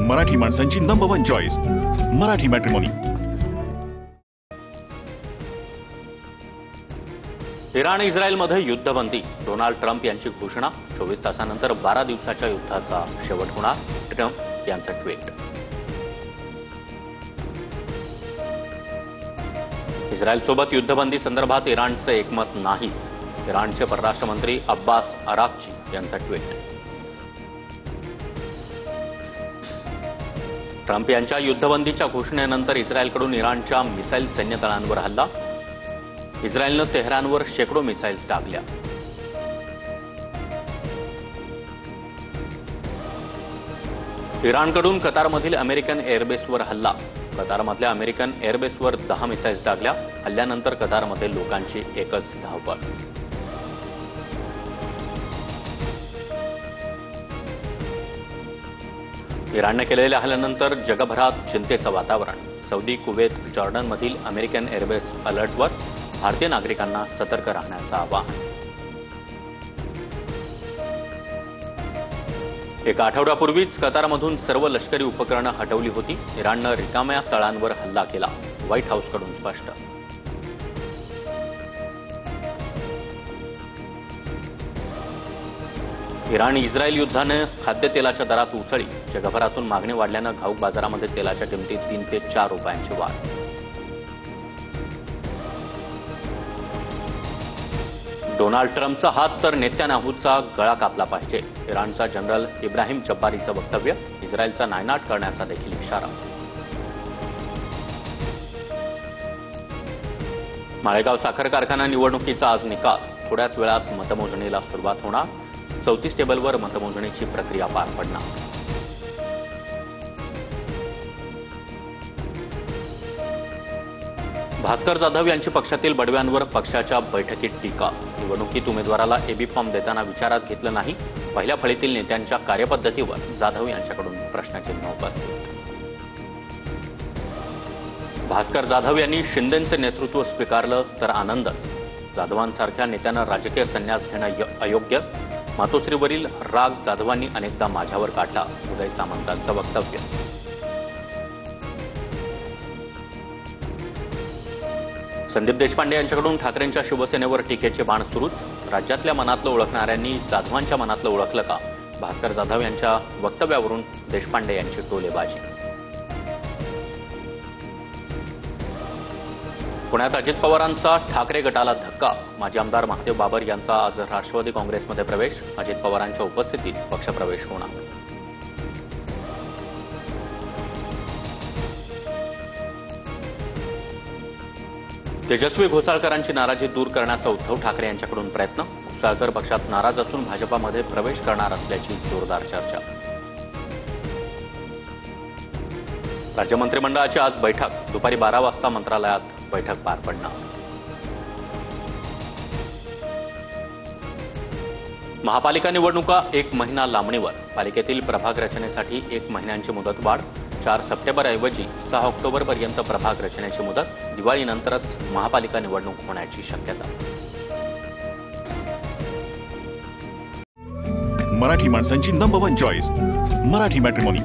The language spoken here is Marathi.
मराठी माणसांची number 1 choice Marathi matrimony. Iran इस्रायलमध्ये युद्धबंदी, डोनाल्ड ट्रम्प यांची घोषणा। 24 तासानंतर 12 दिवसाच्या युद्धाचा शेवट होणार, ट्रम्प यांचं ट्विट। इस्रायलसोबत युद्धबंदी संदर्भात इराणचं एकमत नाहीच, इराणचे परराष्ट्र मंत्री अब्बास अराक्ची यांचं ट्विट। ट्रम्प यांच्या युद्धबंदीच्या घोषणेनंतर इस्रायलकडून इराणच्या मिसाईल सैन्य तळांवर हल्ला। इस्रायलनं तेहरानवर शेकडो मिसाईल्स टाकल्या। इराणकडून कतारमधील अमेरिकन एअरबेसवर हल्ला। कतारमधल्या अमेरिकन एअरबेसवर 10 मिसाईल्स टाकल्या। हल्ल्यानंतर कतारमध्ये लोकांची एकच धावपळ। इराणने केलेल्या हल्ल्यानंतर जगभरात चिंतेचं वातावरण। सौदी, कुवेत, जॉर्डनमधील अमेरिकन एअरबेस अलर्टवर, भारतीय नागरिकांना सतर्क राहण्याचं आवाहन। एका आठवड्यापूर्वीच कतारमधून सर्व लष्करी उपकरणं हटवली होती। इराणनं रिकाम्या तळांवर हल्ला केला, व्हाईट हाऊसकडून स्पष्ट। इराण इस्रायल युद्धाने खाद्यतेलाच्या दरात उसळी। जगभरातून मागणी वाढल्यानं घाऊक बाजारामध्ये तेलाच्या किमतीत 3 ते 4 रुपयांची वाढ। डोनाल्ड ट्रम्पचा हात तर नेत्यानाहूचा गळा कापला पाहिजे, इराणचा जनरल इब्राहिम जब्बारीचं वक्तव्य। इस्रायलचा नायनाट करण्याचा देखील इशारा। माळेगाव साखर कारखाना निवडणुकीचा आज निकाल। थोड्याच वेळात मतमोजणीला सुरुवात होणार। 34 टेबलवर मतमोजणीची प्रक्रिया पार पडणार। भास्कर जाधव यांची पक्षातील बडव्यांवर पक्षाच्या बैठकीत टीका। निवडणुकीत उमेदवाराला एबी फॉर्म देताना विचारात घेतलं नाही। पहिल्या फळीतील नेत्यांच्या कार्यपद्धतीवर जाधव यांच्याकडून प्रश्नचिन्ह उपस्थित। भास्कर जाधव यांनी शिंदेंचे नेतृत्व स्वीकारलं तर आनंदच। जाधवांसारख्या नेत्यांना राजकीय संन्यास घेणं अयोग्य। मातोश्रीवरील राग जाधवांनी अनेकदा माझ्यावर काढला, उदय सामंतांचं वक्तव्य। संदीप देशपांडे यांच्याकडून ठाकरेंच्या शिवसेनेवर टीकेचे बाण सुरूच। राज्यातल्या मनातलं ओळखणाऱ्यांनी जाधवांच्या मनातलं ओळखलं का? भास्कर जाधव यांच्या वक्तव्यावरून देशपांडे यांची टोलेबाजी। पुण्यात अजित पवारांचा ठाकरे गटाला धक्का। माजी आमदार महादेव बाबर यांचा आज राष्ट्रवादी काँग्रेसमध्ये प्रवेश। अजित पवारांच्या उपस्थितीत पक्षप्रवेश होणार। तेजस्वी घोसाळकरांची नाराजी दूर करण्याचा उद्धव ठाकरे यांच्याकडून प्रयत्न। घोसाळकर पक्षात नाराज असून भाजपामध्ये प्रवेश करणार असल्याची जोरदार चर्चा। राज्य मंत्रिमंडळाची आज बैठक। दुपारी 12 वाजता मंत्रालयात बैठक पार पडणार। महापालिका निवडणुका 1 महिना लांबणीवर। पालिकेतील प्रभाग रचनेसाठी 1 महिन्यांची मुदतवाढ। 4 सप्टेंबरऐवजी 6 ऑक्टोबरपर्यंत प्रभाग रचनेची मुदत। दिवाळीनंतरच महापालिका निवडणूक होण्याची शक्यता। मराठी माणसांची नंबर 1 चॉईस मराठी मॅट्रिमोनी।